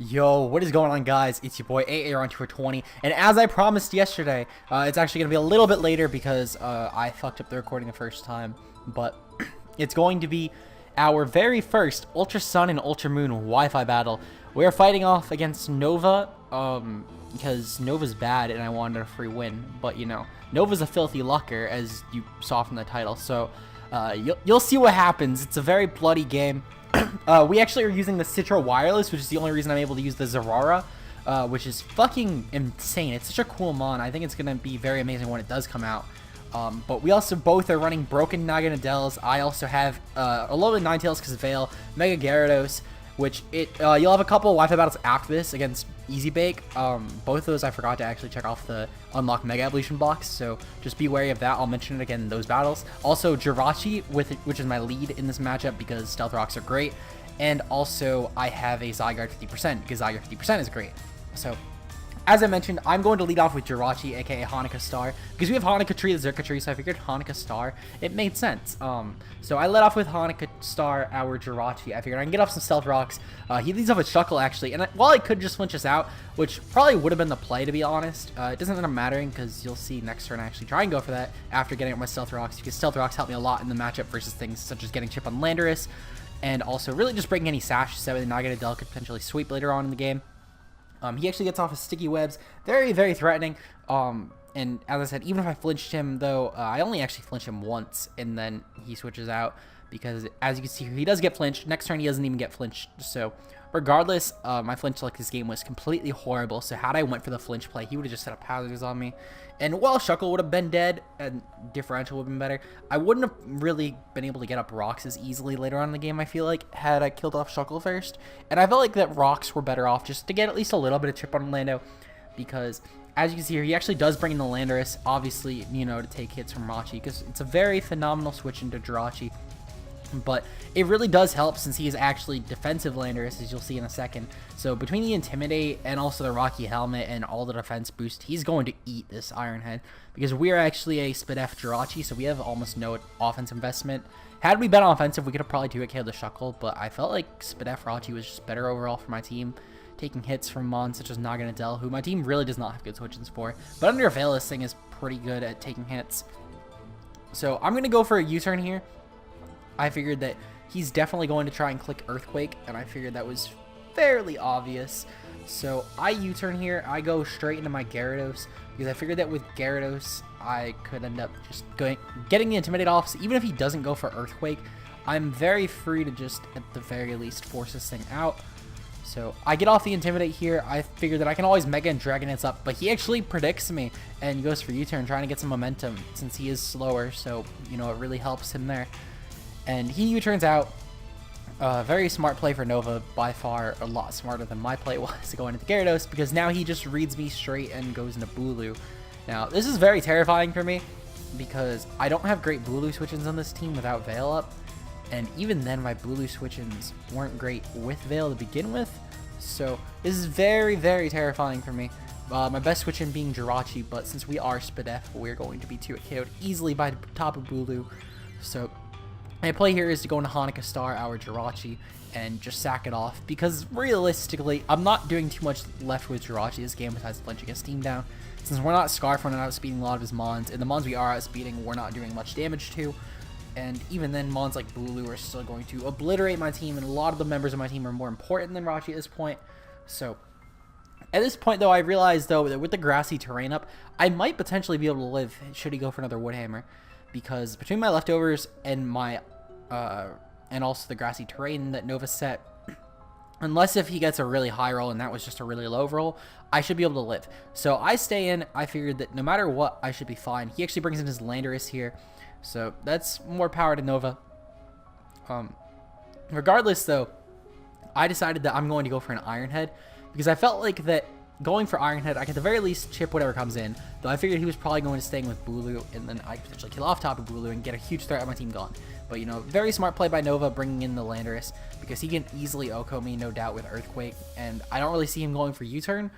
Yo, what is going on, guys? It's your boy AAron2420, and as I promised yesterday, it's actually going to be a little bit later because I fucked up the recording the first time, but it's going to be our very first Ultra Sun and Ultra Moon Wi-Fi battle. We are fighting off against Nova, because Nova's bad and I wanted a free win, but you know, Nova's a filthy lucker, as you saw from the title, so you'll see what happens. It's a very bloody game. We actually are using the Citra Wireless, which is the only reason I'm able to use the Zerara, which is fucking insane. It's such a cool mon. I think it's going to be very amazing when it does come out. But we also both are running broken Ninetales. I also have Alolan Ninetales because Veil, Mega Gyarados, which you'll have a couple of Wi-Fi battles after this against Easy Bake. Both of those I forgot to actually check off the unlock Mega Evolution box, so just be wary of that. I'll mention it again in those battles. Also Jirachi, which is my lead in this matchup because Stealth Rocks are great, and also I have a Zygarde 50% because Zygarde 50% is great. So as I mentioned, I'm going to lead off with Jirachi, aka Hanukkah Star, because we have Hanukkah Tree, the Zerka Tree, so I figured Hanukkah Star, it made sense. So I led off with Hanukkah Star, our Jirachi. I figured I can get off some Stealth Rocks. He leads off with Shuckle, actually, and while I could just flinch us out, which probably would have been the play, to be honest, it doesn't end up mattering, because you'll see next turn I actually try and go for that after getting up my Stealth Rocks, because Stealth Rocks help me a lot in the matchup versus things such as getting Chip on Landorus, and also really just breaking any Sash, so that Naganadel could potentially sweep later on in the game. He actually gets off his sticky webs, very, very threatening. And as I said, even if I flinched him, though, I only actually flinched him once, and then he switches out, because as you can see here, he does get flinched. Next turn, he doesn't even get flinched. So regardless, my flinch luck this game was completely horrible. So had I went for the flinch play, he would have just set up hazards on me. And while Shuckle would have been dead and differential would have been better, I wouldn't have really been able to get up Rocks as easily later on in the game, I feel like, had I killed off Shuckle first. And I felt like that Rocks were better off just to get at least a little bit of chip on Lando, because as you can see here, he actually does bring in the Landorus, obviously, you know, to take hits from Rachi, because it's a very phenomenal switch into Jirachi. But it really does help since he is actually defensive Landorus, as you'll see in a second. So between the Intimidate and also the Rocky Helmet and all the defense boost, he's going to eat this Iron Head, because we are actually a Spidef Jirachi, so we have almost no offense investment. Had we been offensive, we could have probably 2-hit KO'd the Shuckle, but I felt like Spidef Rachi was just better overall for my team, taking hits from mons such as Naganadel, who my team really does not have good switch-ins for. But under Veil, this thing is pretty good at taking hits. So I'm going to go for a U-turn here. I figured that he's definitely going to try and click Earthquake, and I figured that was fairly obvious. So I U-turn here. I go straight into my Gyarados, because I figured that with Gyarados, I could end up just getting the Intimidate off. So even if he doesn't go for Earthquake, I'm very free to just, at the very least, force this thing out. So I get off the Intimidate here. I figure that I can always Mega and Dragon Dance up, but he actually predicts me and goes for U-turn, trying to get some momentum since he is slower. So, you know, it really helps him there. And he U-turns out. Very smart play for Nova, by far a lot smarter than my play was to go into the Gyarados, because now he just reads me straight and goes into Bulu. Now, this is very terrifying for me, because I don't have great Bulu switch-ins on this team without Veil up. And even then, my Bulu switch-ins weren't great with Veil to begin with. So this is very, very terrifying for me. My best switch-in being Jirachi, but since we are Spidef, we're going to be 2-hit KO'd easily by the top of Bulu. So my play here is to go into Hanukkah Star, our Jirachi, and just sack it off, because realistically, I'm not doing too much left with Jirachi this game besides flinching his team down. Since we're not Scarf, we're not outspeeding a lot of his mons, and the mons we are outspeeding, we're not doing much damage to. And even then, mons like Bulu are still going to obliterate my team, and a lot of the members of my team are more important than Rachi at this point. So at this point, though, I realized, though, that with the grassy terrain up, I might potentially be able to live should he go for another Woodhammer. Because between my leftovers and my, and also the grassy terrain that Nova set, unless if he gets a really high roll and that was just a really low roll, I should be able to live. So I stay in. I figured that no matter what, I should be fine. He actually brings in his Landorus here, so that's more power to Nova. Regardless, though, I decided that I'm going to go for an Iron Head, because I felt like that going for Iron Head, I could at the very least chip whatever comes in, though I figured he was probably going to stay with Bulu, and then I could potentially kill off top of Bulu and get a huge threat of my team gone. But, you know, very smart play by Nova bringing in the Landorus, because he can easily OHKO me, no doubt, with Earthquake, and I don't really see him going for U-turn.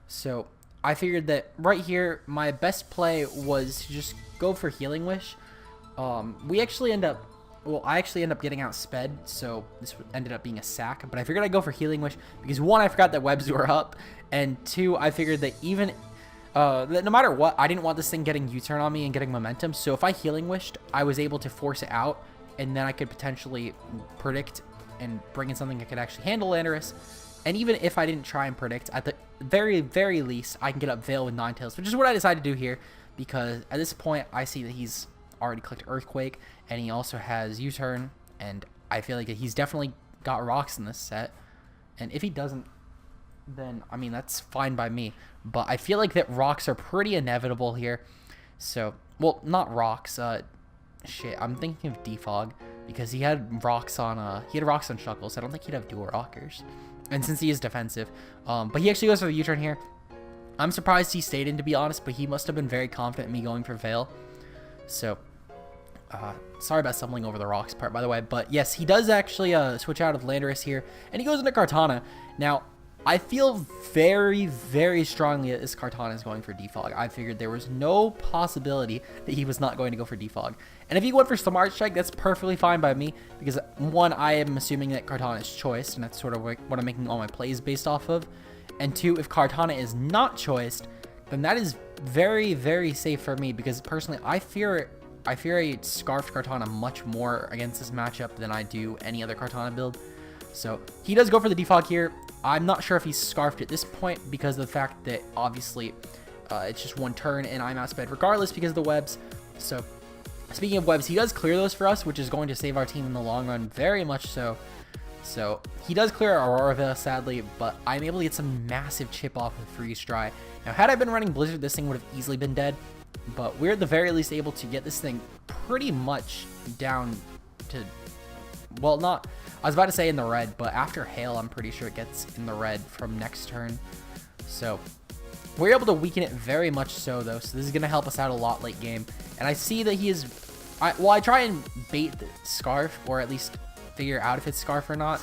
So I figured that right here, my best play was to just go for Healing Wish. We actually end up well, I actually ended up getting out sped, so this ended up being a sack. But I figured I'd go for Healing Wish because 1, I forgot that webs were up, and 2, I figured that even that no matter what, I didn't want this thing getting U-turn on me and getting momentum. So if I Healing Wished, I was able to force it out, and then I could potentially predict and bring in something that could actually handle Landorus. And even if I didn't try and predict, at the very, very least, I can get up Veil with Ninetales, which is what I decided to do here, because at this point, I see that he's already clicked Earthquake, and he also has U-turn, and I feel like he's definitely got rocks in this set. And if he doesn't, then, I mean, that's fine by me. But I feel like that rocks are pretty inevitable here. So, well, not rocks. Shit, I'm thinking of Defog, because he had rocks on Shuckle, so I don't think he'd have dual rockers. And since he is defensive, but he actually goes for the U-turn here. I'm surprised he stayed in, to be honest, but he must have been very confident in me going for Veil. So, sorry about stumbling over the rocks part, by the way. But yes, he does actually switch out of Landorus here, and he goes into Kartana. Now, I feel very, very strongly that this Kartana is going for Defog. I figured there was no possibility that he was not going to go for Defog. And if he went for Smart Strike, that's perfectly fine by me, because 1, I am assuming that Kartana is choiced, and that's sort of what I'm making all my plays based off of. And 2, if Kartana is not choiced, then that is very, very safe for me, because personally, I fear a Scarfed Kartana much more against this matchup than I do any other Kartana build. So he does go for the Defog here. I'm not sure if he's Scarfed at this point because of the fact that obviously it's just 1 turn and I'm outsped regardless because of the webs. So speaking of webs, he does clear those for us, which is going to save our team in the long run, very much so. So he does clear Aurora Veil, sadly, but I'm able to get some massive chip off with Freeze Dry. Now, had I been running Blizzard, this thing would have easily been dead, but we're at the very least able to get this thing pretty much down to, well, not, I was about to say in the red, but after Hail, I'm pretty sure it gets in the red from next turn. So we're able to weaken it very much so, though, so this is going to help us out a lot late game. And I see that he is, I try and bait the Scarf, or at least figure out if it's Scarf or not,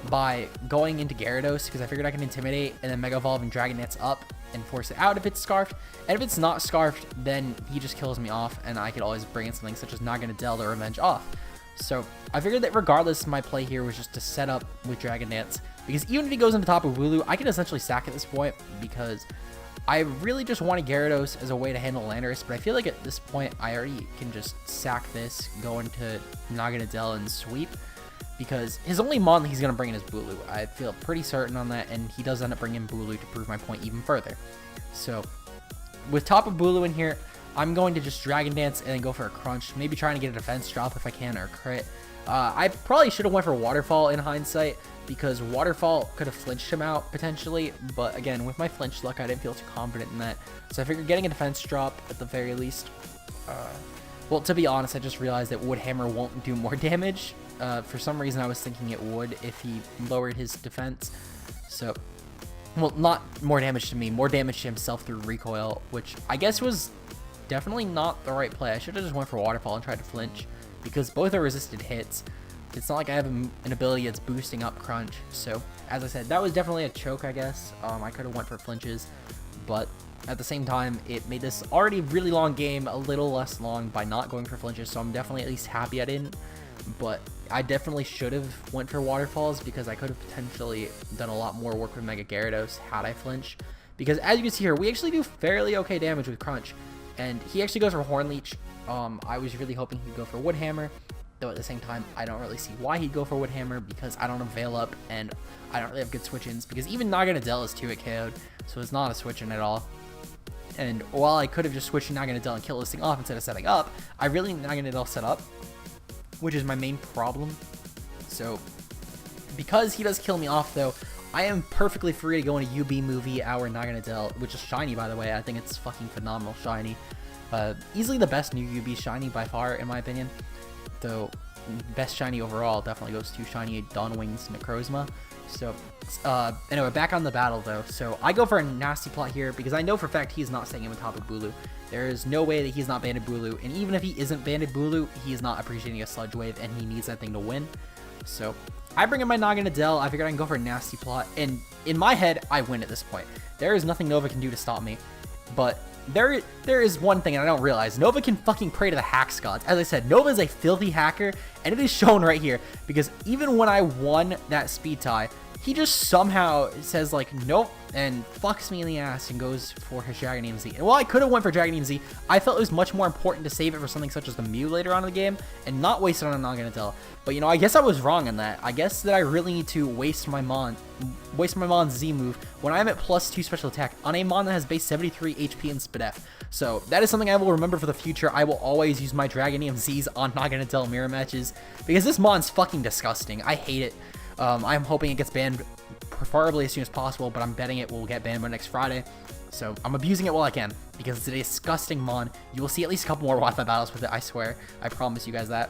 by going into Gyarados, because I figured I can Intimidate and then Mega Evolve and Dragon Dance up and force it out if it's Scarfed. And if it's not Scarfed, then he just kills me off, and I could always bring in something such as Naganadel to Revenge off. So I figured that regardless, my play here was just to set up with Dragon Dance, because even if he goes into top of Wooloo, I can essentially sack at this point, because I really just wanted Gyarados as a way to handle Landorus, but I feel like at this point, I already can just sack this, go into Naganadel and sweep, because his only mon that he's going to bring in is Wooloo. I feel pretty certain on that, and he does end up bringing Wooloo to prove my point even further. So with top of Wooloo in here, I'm going to just Dragon Dance and then go for a Crunch, maybe trying to get a defense drop if I can, or a crit. I probably should have went for Waterfall in hindsight, because Waterfall could have flinched him out potentially, but again, with my flinch luck, I didn't feel too confident in that. So I figured getting a defense drop at the very least. Well, to be honest, I just realized that Wood Hammer won't do more damage. For some reason, I was thinking it would if he lowered his defense. So, well, not more damage to me, more damage to himself through recoil, which I guess was definitely not the right play. I should have just went for Waterfall and tried to flinch, because both are resisted hits. It's not like I have an ability that's boosting up Crunch. So, as I said, that was definitely a choke, I guess. I could have went for flinches, but at the same time, it made this already really long game a little less long by not going for flinches, so I'm definitely at least happy I didn't. But I definitely should have went for Waterfalls, because I could have potentially done a lot more work with Mega Gyarados had I flinched. Because as you can see here, we actually do fairly okay damage with Crunch. And he actually goes for Horn Leech. I was really hoping he'd go for Wood Hammer, though at the same time, I don't really see why he'd go for Wood Hammer, because I don't have Veil Up, and I don't really have good switch-ins, because even Naganadel is 2-hit KO'd, so it's not a switch-in at all. And while I could have just switched to Naganadel and killed this thing off instead of setting up, I really need Naganadel set up, which is my main problem. So, because he does kill me off, though, I am perfectly free to go into UB Movie Hour Naganadel, which is shiny, by the way. I think it's fucking phenomenal shiny. Easily the best new UB shiny by far, in my opinion. Though, best shiny overall definitely goes to shiny Dawnwing's Necrozma. So, anyway, back on the battle, though. So, I go for a nasty plot here, because I know for a fact he's not staying in with top of Wooloo. There is no way that he's not banded Wooloo, and even if he isn't banded Wooloo, he is not appreciating a Sludge Wave, and he needs that thing to win. So, I bring in my Naganadel. I figured I can go for a nasty plot, and in my head, I win at this point. There is nothing Nova can do to stop me. But there is one thing, and I don't realize. Nova can fucking pray to the hacks gods. As I said, Nova is a filthy hacker, and it is shown right here. Because even when I won that speed tie, he just somehow says, like, nope, and fucks me in the ass and goes for his Dragon Z. And while I could have went for Dragon Z, I felt it was much more important to save it for something such as the Mew later on in the game and not waste it on a Ninetales. But, you know, I guess I was wrong on that. I guess that I really need to waste my Mon's Z move when I'm at +2 special attack on a Mon that has base 73 HP and Spadef. So that is something I will remember for the future. I will always use my Dragon Z's on Ninetales mirror matches because this Mon's fucking disgusting. I hate it. I'm hoping it gets banned preferably as soon as possible, but I'm betting it will get banned by next Friday. So I'm abusing it while I can because it's a disgusting Mon. You will see at least a couple more Wi-Fi battles with it, I swear. I promise you guys that.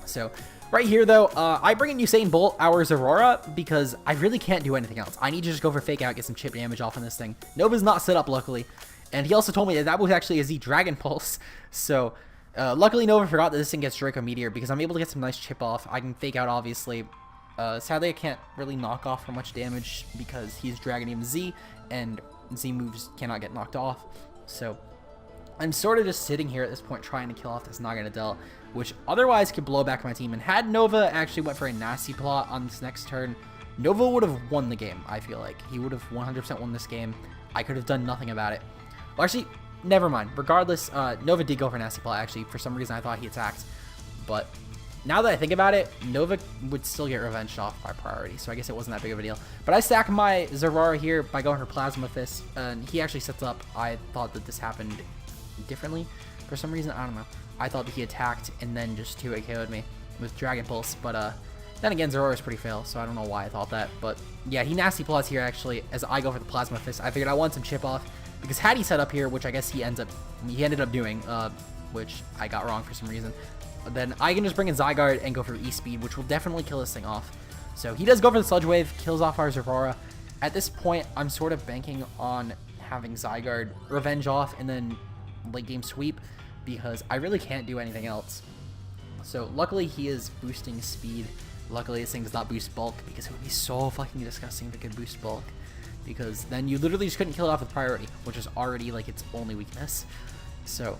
So right here, though, I bring in Usain Bolt, our Aurora, because I really can't do anything else. I need to just go for Fake Out, get some chip damage off on this thing. Nova's not set up, luckily. And he also told me that that was actually a Z Dragon Pulse. So luckily, Nova forgot that this thing gets Draco Meteor because I'm able to get some nice chip off. I can Fake Out, obviously. Sadly, I can't really knock off for much damage because he's Dragon Z, and Z moves cannot get knocked off. So I'm sort of just sitting here at this point trying to kill off this Naganadel, which otherwise could blow back my team. And had Nova actually went for a nasty plot on this next turn, Nova would have won the game, I feel like. He would have 100% won this game. I could have done nothing about it. Well, actually, never mind. Regardless, Nova did go for a nasty plot, actually. For some reason, I thought he attacked. But now that I think about it, Nova would still get revenged off by priority, so I guess it wasn't that big of a deal. But I stack my Zeraora here by going for Plasma Fist, and he actually sets up. I thought that this happened differently for some reason. I don't know. I thought that he attacked and then just 2-hit KO'd me with Dragon Pulse, but then again, Zeraora is pretty fail, so I don't know why I thought that. But yeah, he nasty plots here actually as I go for the Plasma Fist. I figured I want some chip off because had he set up here, which I guess he ended up doing, which I got wrong for some reason. Then I can just bring in Zygarde and go for E-Speed, which will definitely kill this thing off. So he does go for the Sludge Wave, kills off our Zeraora. At this point, I'm sort of banking on having Zygarde revenge off and then late game sweep because I really can't do anything else. So luckily he is boosting speed. Luckily this thing does not boost bulk because it would be so fucking disgusting if it could boost bulk. Because then you literally just couldn't kill it off with priority, which is already like its only weakness. So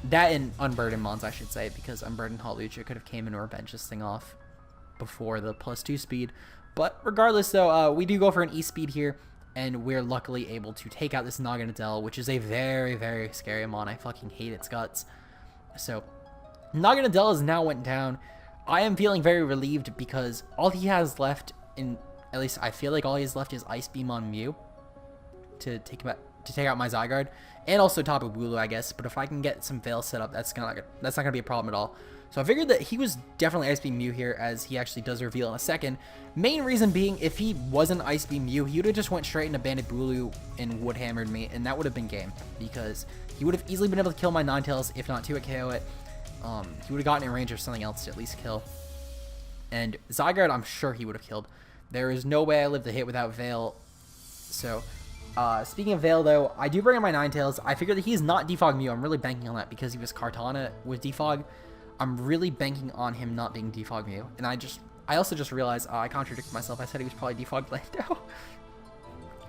that and Unburdened Mons, I should say, because Unburdened Hawlucha could have came in or revenge this thing off before the +2 speed. But regardless, though, we do go for an E-Speed here, and we're luckily able to take out this Naganadel, which is a very, very scary Mon. I fucking hate its guts. So Naganadel has now went down. I am feeling very relieved because all he has left, at least I feel like all he has left is Ice Beam on Mew to take out my Zygarde. And also Tapu Bulu, I guess. But if I can get some Veil set up, that's not gonna be a problem at all. So I figured that he was definitely Ice Beam Mew here, as he actually does reveal in a second. Main reason being, if he wasn't Ice Beam Mew, he would have just went straight into Banded Bulu and wood hammered me, and that would have been game. Because he would have easily been able to kill my Ninetales, if not 2-hit KO it. He would have gotten in range of something else to at least kill. And Zygarde, I'm sure he would have killed. There is no way I live the hit without Veil. So speaking of Veil, though, I do bring in my Ninetales. I figured that he's not Defog Mew. I'm really banking on that because he was Kartana with Defog. I'm really banking on him not being Defog Mew. And I also just realized I contradicted myself. I said he was probably Defog Lando.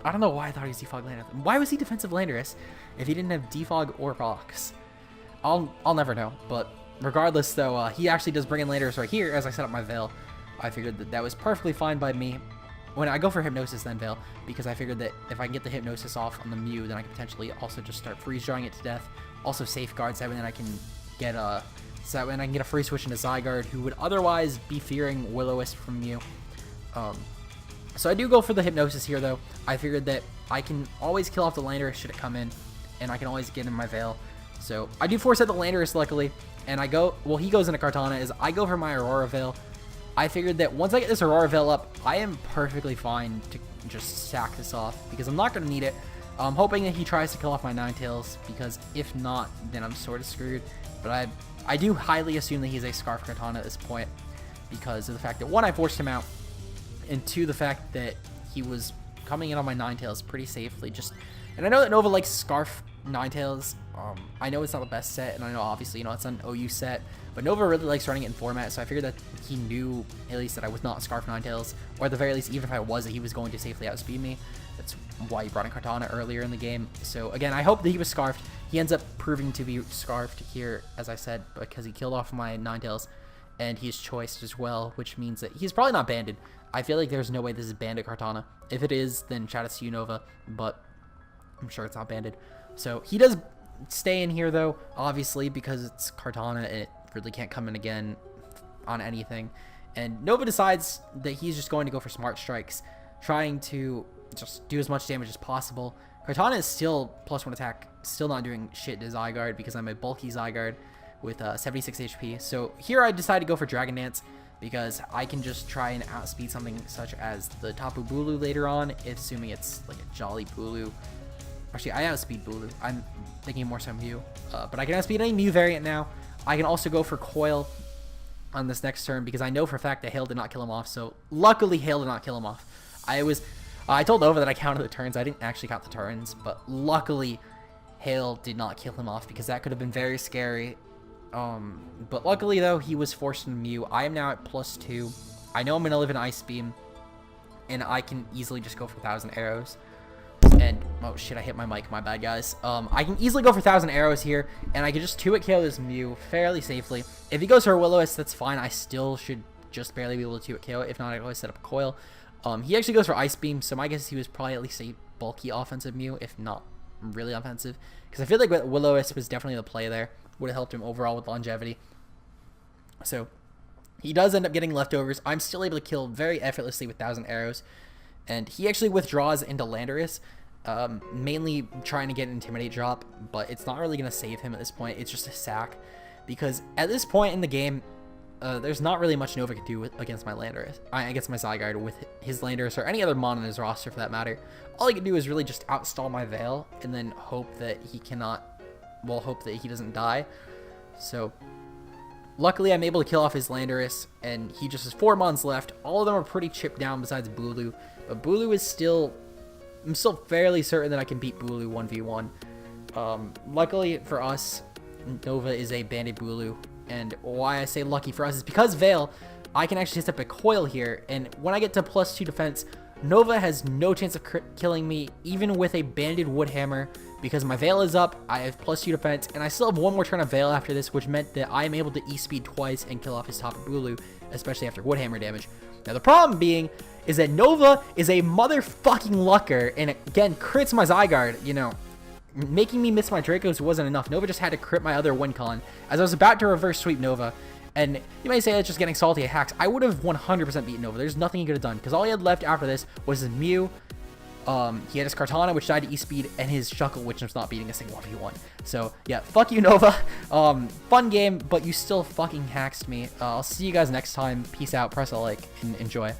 I don't know why I thought he was Defog Lando. Why was he defensive Landorus if he didn't have Defog or Rocks? I'll never know. But regardless, though, he actually does bring in Landorus right here as I set up my Veil. I figured that that was perfectly fine by me. When I go for Hypnosis, then Veil, because I figured that if I can get the Hypnosis off on the Mew, then I can potentially also just start freeze drawing it to death. Also safeguards that way, then I can get a free switch into Zygarde, who would otherwise be fearing Will-O-Wisp from Mew. So I do go for the Hypnosis here, though. I figured that I can always kill off the Landorus should it come in, and I can always get in my Veil. So I do force out the Landorus, luckily, and he goes into Kartana, as I go for my Aurora Veil. I figured that once I get this Aurora Veil up, I am perfectly fine to just sack this off, because I'm not going to need it. I'm hoping that he tries to kill off my Ninetales, because if not, then I'm sort of screwed. But I do highly assume that he's a Scarf Kartana at this point, because of the fact that, one, I forced him out, and two, the fact that he was coming in on my Ninetales pretty safely. And I know that Nova likes Scarf Ninetales. I know it's not the best set, and I know obviously, it's an OU set, but Nova really likes running it in format, so I figured that he knew at least that I was not Scarf Ninetales, or at the very least, even if I was, that he was going to safely outspeed me. That's why he brought in Kartana earlier in the game. So again, I hope that he was Scarfed. He ends up proving to be Scarfed here, as I said, because he killed off my Ninetales, and he's choiced as well, which means that he's probably not banded. I feel like there's no way this is banded Kartana. If it is, then shout out to you, Nova, but I'm sure it's not banded. So he does stay in here, though, obviously, because it's Kartana, and it really can't come in again on anything. And Nova decides that he's just going to go for Smart Strikes, trying to just do as much damage as possible. Kartana is still +1 attack, still not doing shit to Zygarde because I'm a bulky Zygarde with 76 HP. So here I decided to go for Dragon Dance because I can just try and outspeed something such as the Tapu Bulu later on, assuming it's like a Jolly Bulu. Actually, I outspeed Bulu. I'm thinking more so Mew, but I can outspeed any Mew variant now. I can also go for Coil on this next turn because I know for a fact that Hail did not kill him off. So luckily, Hail did not kill him off. I told Nova that I counted the turns. I didn't actually count the turns, but luckily, Hail did not kill him off because that could have been very scary. But luckily, though, he was forced into Mew. I am now at +2. I know I'm going to live in Ice Beam, and I can easily just go for 1,000 arrows. And, oh shit, I hit my mic. My bad, guys. I can easily go for 1,000 arrows here, and I can just 2-hit KO this Mew fairly safely. If he goes for a Will-O-Wisp, that's fine. I still should just barely be able to 2-hit KO. If not, I always set up a Coil. He actually goes for Ice Beam, so my guess is he was probably at least a bulky offensive Mew, if not really offensive. Because I feel like Will-O-Wisp was definitely the play there. Would have helped him overall with longevity. So he does end up getting leftovers. I'm still able to kill very effortlessly with 1,000 arrows. And he actually withdraws into Landorus, mainly trying to get an Intimidate drop, but it's not really going to save him at this point. It's just a sack. Because at this point in the game, there's not really much Nova can do against my Landorus. Against my Zygarde with his Landorus or any other Mon in his roster for that matter. All he can do is really just outstall my Veil and then hope that he hope that he doesn't die. So luckily I'm able to kill off his Landorus, and he just has 4 Mons left. All of them are pretty chipped down besides Bulu, but Bulu is still, I'm still fairly certain that I can beat Bulu 1v1. Luckily for us, Nova is a banded Bulu, and why I say lucky for us is because Veil, I can actually set up a Coil here, and when I get to +2 defense, Nova has no chance of killing me, even with a banded Woodhammer, because my Veil is up, I have +2 defense, and I still have 1 more turn of Veil after this, which meant that I am able to E-Speed twice and kill off his Tapu Bulu, especially after Woodhammer damage. Now, the problem being is that Nova is a motherfucking Lucker, and it, again, crits my Zygarde, you know. Making me miss my Dracos wasn't enough. Nova just had to crit my other Wincon, as I was about to reverse sweep Nova. And you may say it's just getting salty at hacks. I would have 100% beaten Nova. There's nothing he could have done, because all he had left after this was his Mew. He had his Kartana, which died to E-Speed, and his Shuckle, which was not beating a single 1v1. So, yeah, fuck you, Nova. Fun game, but you still fucking hacked me. I'll see you guys next time. Peace out, press a like, and enjoy.